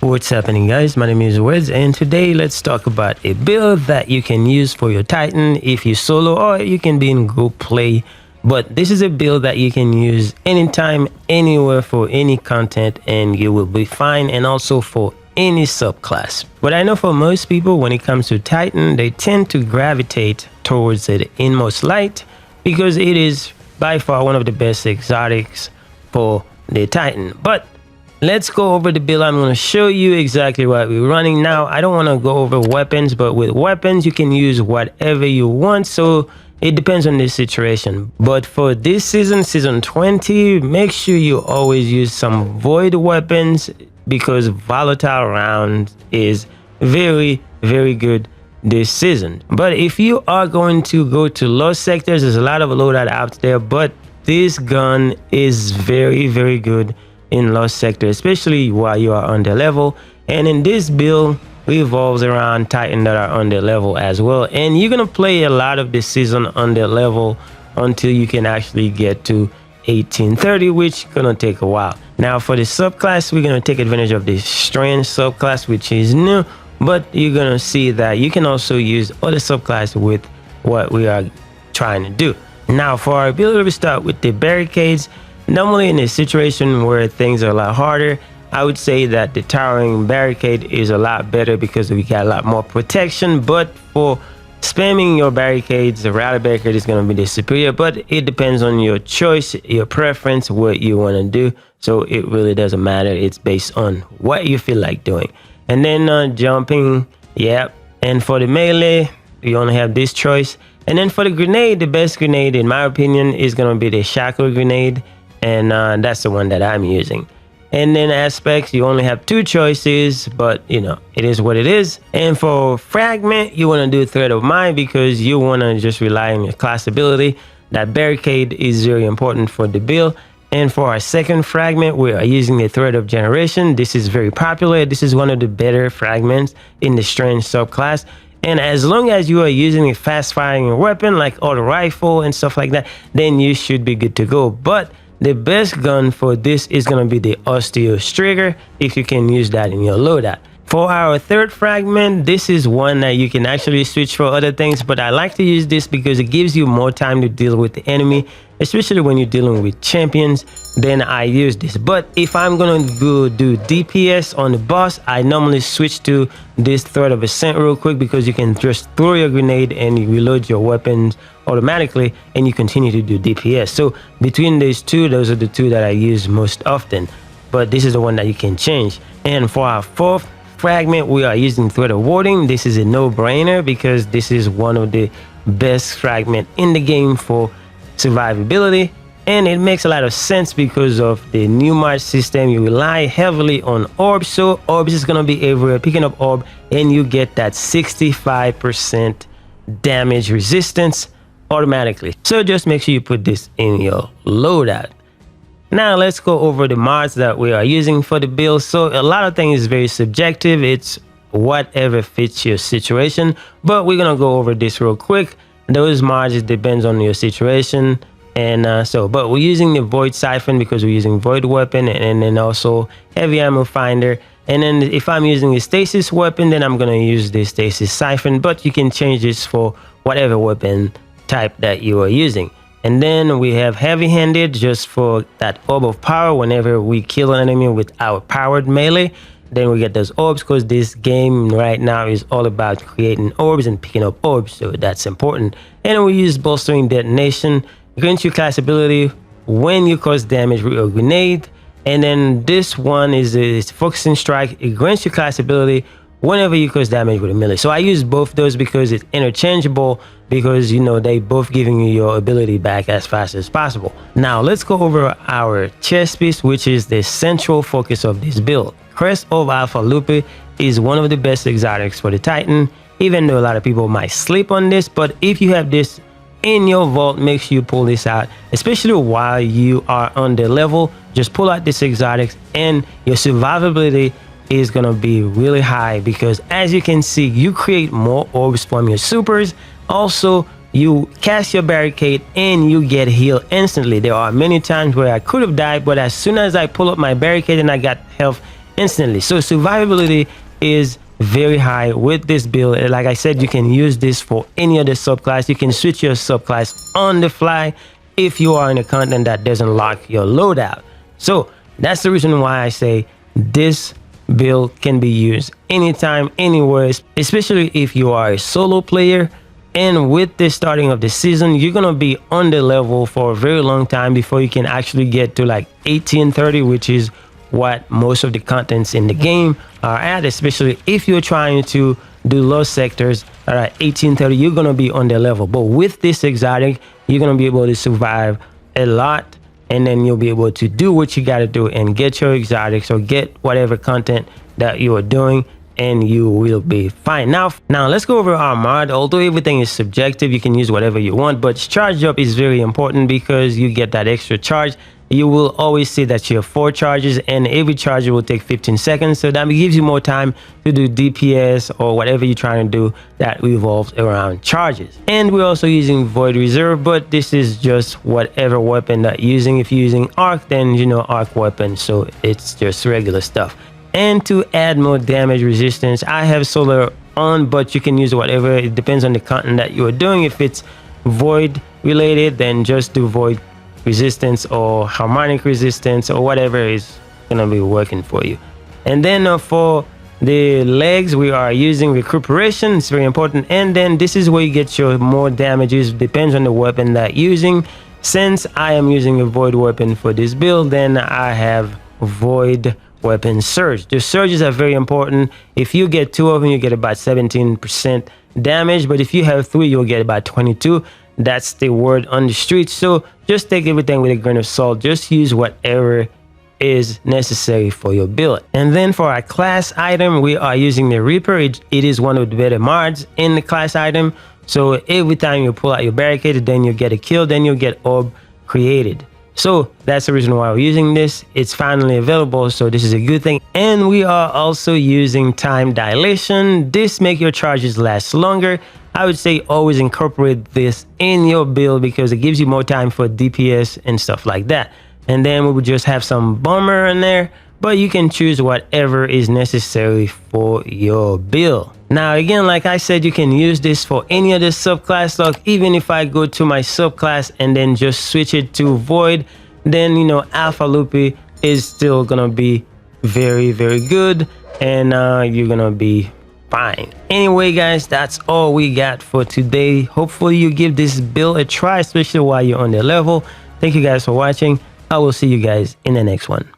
What's happening, guys? My name is Wes, and today let's talk about a build that you can use for your Titan if you solo, or you can be in group play. But this is a build that you can use anytime, anywhere, for any content, and you will be fine, and also for any subclass. But I know for most people, when it comes to Titan, they tend to gravitate towards the Inmost Light because it is by far one of the best exotics for the Titan. But let's go over the build. I'm going to show you exactly what we're running now. I don't want to go over weapons, but with weapons you can use whatever you want, so it depends on the situation. But for this season 20, make sure you always use some void weapons because volatile round is very good this season. But if you are going to go to lost sectors, there's a lot of loadout out there, but this gun is very good in lost sector, especially while you are under level. And in this build revolves around Titan that are under level as well, and you're gonna play a lot of this season under level until you can actually get to 1830, which gonna take a while. Now for the subclass, we're gonna take advantage of this strange subclass, which is new, but you're gonna see that you can also use other subclass with what we are trying to do. Now for our build, we start with the barricades. Normally in a situation where things are a lot harder, I would say that the towering barricade is a lot better because we got a lot more protection. But for spamming your barricades, the rally barricade is going to be the superior, but it depends on your choice, your preference, what you want to do. So it really doesn't matter. It's based on what you feel like doing. And then jumping, and for the melee, you only have this choice. And then for the grenade, the best grenade in my opinion is going to be the shackle grenade, and that's the one that I'm using. And then aspects, you only have two choices, but you know, it is what it is. And for fragment, you want to do threat of mind because you want to just rely on your class ability. That barricade is very important for the build. And for our second fragment, we are using the threat of generation. This is very popular. This is one of the better fragments in the strange subclass. And as long as you are using a fast firing weapon like auto rifle and stuff like that, then you should be good to go. But the best gun for this is going to be the Osteo Striker, if you can use that in your loadout. For our third fragment, this is one that you can actually switch for other things, but I like to use this because it gives you more time to deal with the enemy, especially when you're dealing with champions. Then I use this. But if I'm going to go do DPS on the boss, I normally switch to this threat of ascent real quick because you can just throw your grenade and you reload your weapons automatically and you continue to do DPS. So between these two, those are the two that I use most often, but this is the one that you can change. And for our fourth fragment, we are using threat of warding. This is a no-brainer because this is one of the best fragment in the game for survivability, and it makes a lot of sense because of the new March system. You rely heavily on orbs, so orbs is going to be everywhere. Picking up orb and you get that 65% damage resistance automatically. So just make sure you put this in your loadout. Now let's go over the mods that we are using for the build. So a lot of things is very subjective. It's whatever fits your situation, but we're gonna go over this real quick. Those mods, it depends on your situation. And but we're using the void siphon because we're using void weapon, and then also heavy ammo finder. And then if I'm using a stasis weapon, then I'm gonna use the stasis siphon, but you can change this for whatever weapon type that you are using. And then we have heavy-handed just for that orb of power. Whenever we kill an enemy with our powered melee, then we get those orbs, because this game right now is all about creating orbs and picking up orbs, so that's important. And we use bolstering detonation, grants you class ability when you cause damage with a grenade. And then this one is focusing strike. It grants you class ability whenever you cause damage with a melee. So I use both those because it's interchangeable, because you know they both giving you your ability back as fast as possible. Now let's go over our chest piece, which is the central focus of this build. Crest of Alpha Lupe is one of the best exotics for the Titan, even though a lot of people might sleep on this. But if you have this in your vault, make sure you pull this out, especially while you are on the level. Just pull out this exotics and your survivability is gonna be really high, because as you can see, you create more orbs from your supers. Also, you cast your barricade and you get healed instantly. There are many times where I could have died, but as soon as I pull up my barricade and I got health instantly. So survivability is very high with this build. Like I said, you can use this for any other subclass. You can switch your subclass on the fly if you are in a content that doesn't lock your loadout. So that's the reason why I say this build can be used anytime, anywhere, especially if you are a solo player. And with the starting of the season, you're gonna be on the level for a very long time before you can actually get to like 1830, which is what most of the contents in the game are at. Especially if you're trying to do low sectors that are 1830, you're gonna be on the level. But with this exotic, you're gonna be able to survive a lot, and then you'll be able to do what you got to do and get your exotics or get whatever content that you are doing, and you will be fine. Now let's go over our mod. Although everything is subjective, you can use whatever you want, but charge up is very important because you get that extra charge. You will always see that you have 4 charges, and every charge will take 15 seconds. So that gives you more time to do DPS or whatever you're trying to do that revolves around charges. And we're also using Void Reserve, but this is just whatever weapon that you're using. If you're using Arc, then you know Arc weapon, so it's just regular stuff. And to add more damage resistance, I have Solar on, but you can use whatever. It depends on the content that you are doing. If it's Void related, then just do Void resistance or harmonic resistance or whatever is gonna be working for you. And then for the legs, we are using recuperation. It's very important. And then this is where you get your more damages. Depends on the weapon that you're using. Since I am using a Void weapon for this build, then I have Void weapon surge. The surges are very important. If you get 2 of them, you get about 17% damage, but if you have 3, you'll get about 22. That's the word on the street. So just take everything with a grain of salt. Just use whatever is necessary for your build. And then for our class item, we are using the Reaper. It is one of the better mods in the class item. So every time you pull out your barricade, then you get a kill, then you get orb created. So that's the reason why we're using this. It's finally available, so this is a good thing. And we are also using time dilation. This makes your charges last longer. I would say always incorporate this in your build because it gives you more time for DPS and stuff like that. And then we would just have some bomber in there, but you can choose whatever is necessary for your build. Now again, like I said, you can use this for any other subclass. Like even if I go to my subclass and then just switch it to Void, then you know Alpha Loopy is still gonna be very good, and you're gonna be fine. Anyway guys, that's all we got for today. Hopefully you give this build a try, especially while you're on the level. Thank you guys for watching. I will see you guys in the next one.